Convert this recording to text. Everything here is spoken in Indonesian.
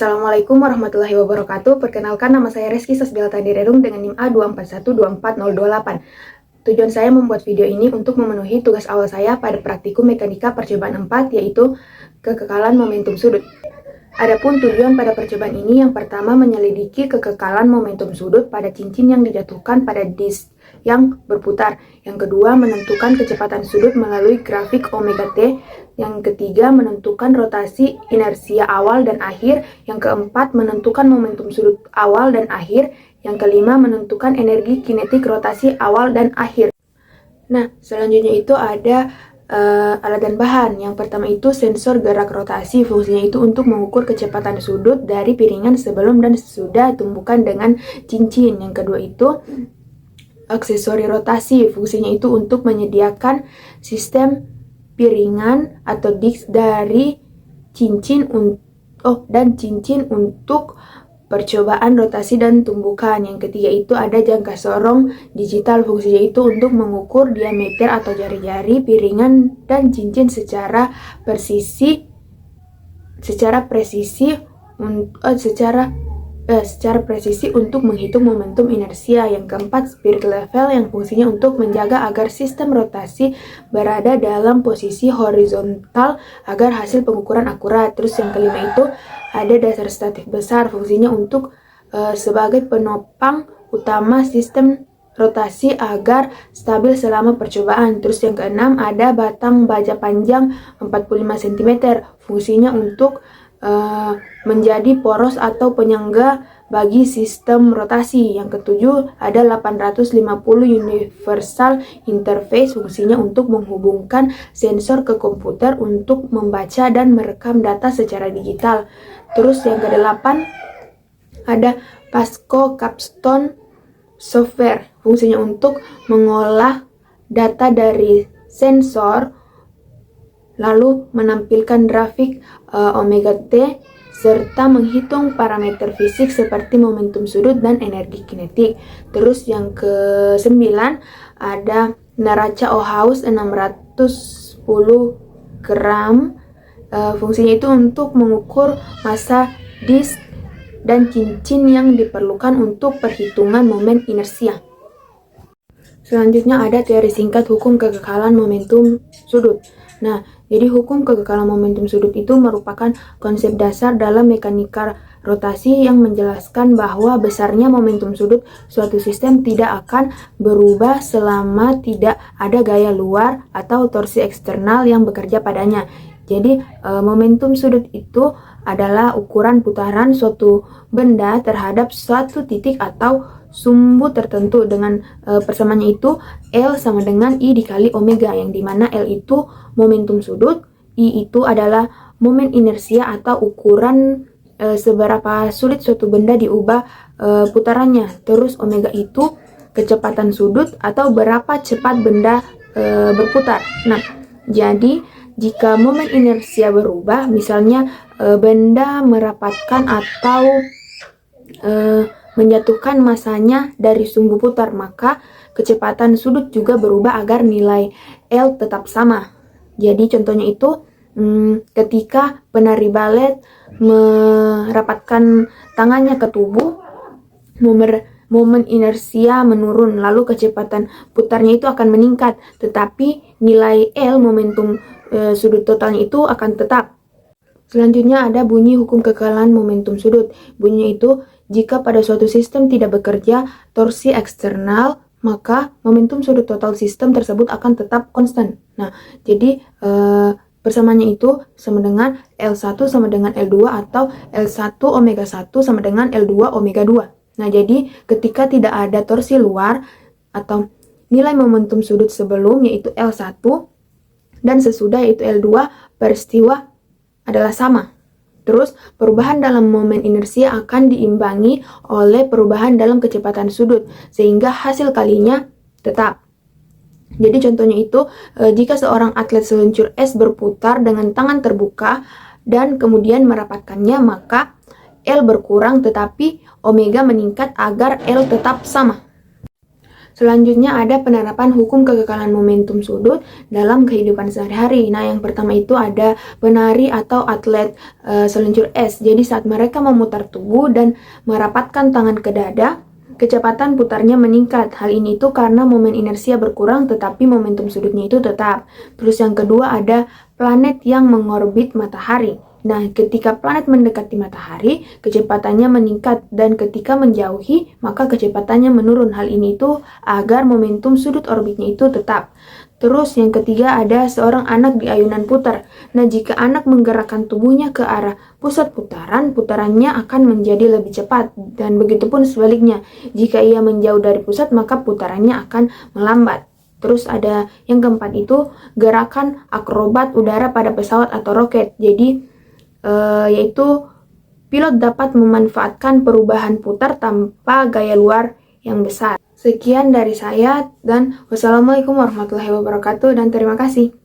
Assalamualaikum warahmatullahi wabarakatuh. Perkenalkan, nama saya Reski Sasbialta Direrung dengan NIM A241240028. Tujuan saya membuat video ini untuk memenuhi tugas awal saya pada praktikum mekanika percobaan 4, yaitu kekekalan momentum sudut. Adapun tujuan pada percobaan ini, yang pertama menyelidiki kekekalan momentum sudut pada cincin yang dijatuhkan pada disk yang berputar. Yang kedua, menentukan kecepatan sudut melalui grafik omega T. Yang ketiga, menentukan rotasi inersia awal dan akhir. Yang keempat, menentukan momentum sudut awal dan akhir. Yang kelima, menentukan energi kinetik rotasi awal dan akhir. Nah, selanjutnya itu ada alat dan bahan. Yang pertama itu sensor gerak rotasi. Fungsinya itu untuk mengukur kecepatan sudut dari piringan sebelum dan sesudah tumbukan dengan cincin. Yang kedua itu aksesori rotasi. Fungsinya itu untuk menyediakan sistem piringan atau disk dari cincin untuk percobaan rotasi dan tumbukan. Yang ketiga itu ada jangka sorong digital. Fungsinya itu untuk mengukur diameter atau jari-jari piringan dan cincin secara presisi untuk menghitung momentum inersia. Yang keempat, spirit level, yang fungsinya untuk menjaga agar sistem rotasi berada dalam posisi horizontal agar hasil pengukuran akurat. Terus yang kelima itu ada dasar statik besar. Fungsinya untuk sebagai penopang utama sistem rotasi agar stabil selama percobaan. Terus yang keenam ada batang baja panjang 45 cm. Fungsinya untuk menjadi poros atau penyangga bagi sistem rotasi. Yang ketujuh ada 850 universal interface. Fungsinya untuk menghubungkan sensor ke komputer untuk membaca dan merekam data secara digital. Terus yang kedelapan ada Pasco Capstone software. Fungsinya untuk mengolah data dari sensor lalu menampilkan grafik omega T serta menghitung parameter fisik seperti momentum sudut dan energi kinetik. Terus yang ke-9 ada neraca Ohaus 610 gram. Fungsinya itu untuk mengukur massa disk dan cincin yang diperlukan untuk perhitungan momen inersia. Selanjutnya ada teori singkat hukum kekekalan momentum sudut. Nah, jadi hukum kekekalan momentum sudut itu merupakan konsep dasar dalam mekanika rotasi yang menjelaskan bahwa besarnya momentum sudut suatu sistem tidak akan berubah selama tidak ada gaya luar atau torsi eksternal yang bekerja padanya. Jadi, momentum sudut itu adalah ukuran putaran suatu benda terhadap suatu titik atau sumbu tertentu. Dengan persamaannya itu L sama dengan I dikali omega, yang dimana L itu momentum sudut, I itu adalah momen inersia atau ukuran seberapa sulit suatu benda diubah putarannya. Terus omega itu kecepatan sudut atau berapa cepat benda berputar. Nah, jadi jika momen inersia berubah, misalnya benda merapatkan atau menjatuhkan masanya dari sumbu putar, maka kecepatan sudut juga berubah agar nilai L tetap sama. Jadi contohnya itu ketika penari balet merapatkan tangannya ke tubuh, momen inersia menurun, lalu kecepatan putarnya itu akan meningkat, tetapi nilai L momentum sudut totalnya itu akan tetap. Selanjutnya ada bunyi hukum kekekalan momentum sudut. Bunyinya itu, jika pada suatu sistem tidak bekerja torsi eksternal, maka momentum sudut total sistem tersebut akan tetap konstan. Nah, jadi persamaannya itu sama dengan L1 sama dengan L2 atau L1 omega 1 sama dengan L2 omega 2. Nah, jadi ketika tidak ada torsi luar atau nilai momentum sudut sebelum yaitu L1 dan sesudah yaitu L2, peristiwa adalah sama. Terus perubahan dalam momen inersia akan diimbangi oleh perubahan dalam kecepatan sudut sehingga hasil kalinya tetap. Jadi contohnya itu jika seorang atlet seluncur es berputar dengan tangan terbuka dan kemudian merapatkannya, maka L berkurang tetapi omega meningkat agar L tetap sama. Selanjutnya ada penerapan hukum kekekalan momentum sudut dalam kehidupan sehari-hari. Nah, yang pertama itu ada penari atau atlet seluncur es. Jadi saat mereka memutar tubuh dan merapatkan tangan ke dada, kecepatan putarnya meningkat. Hal ini itu karena momen inersia berkurang tetapi momentum sudutnya itu tetap. Terus yang kedua ada planet yang mengorbit matahari. Nah, ketika planet mendekati matahari, kecepatannya meningkat dan ketika menjauhi, maka kecepatannya menurun. Hal ini itu agar momentum sudut orbitnya itu tetap. Terus yang ketiga ada seorang anak di ayunan putar. Nah, jika anak menggerakkan tubuhnya ke arah pusat putaran, putarannya akan menjadi lebih cepat. Dan begitupun sebaliknya, jika ia menjauh dari pusat, maka putarannya akan melambat. Terus ada yang keempat itu gerakan akrobat udara pada pesawat atau roket. Jadi yaitu pilot dapat memanfaatkan perubahan putar tanpa gaya luar yang besar. Sekian dari saya dan wassalamualaikum warahmatullahi wabarakatuh dan terima kasih.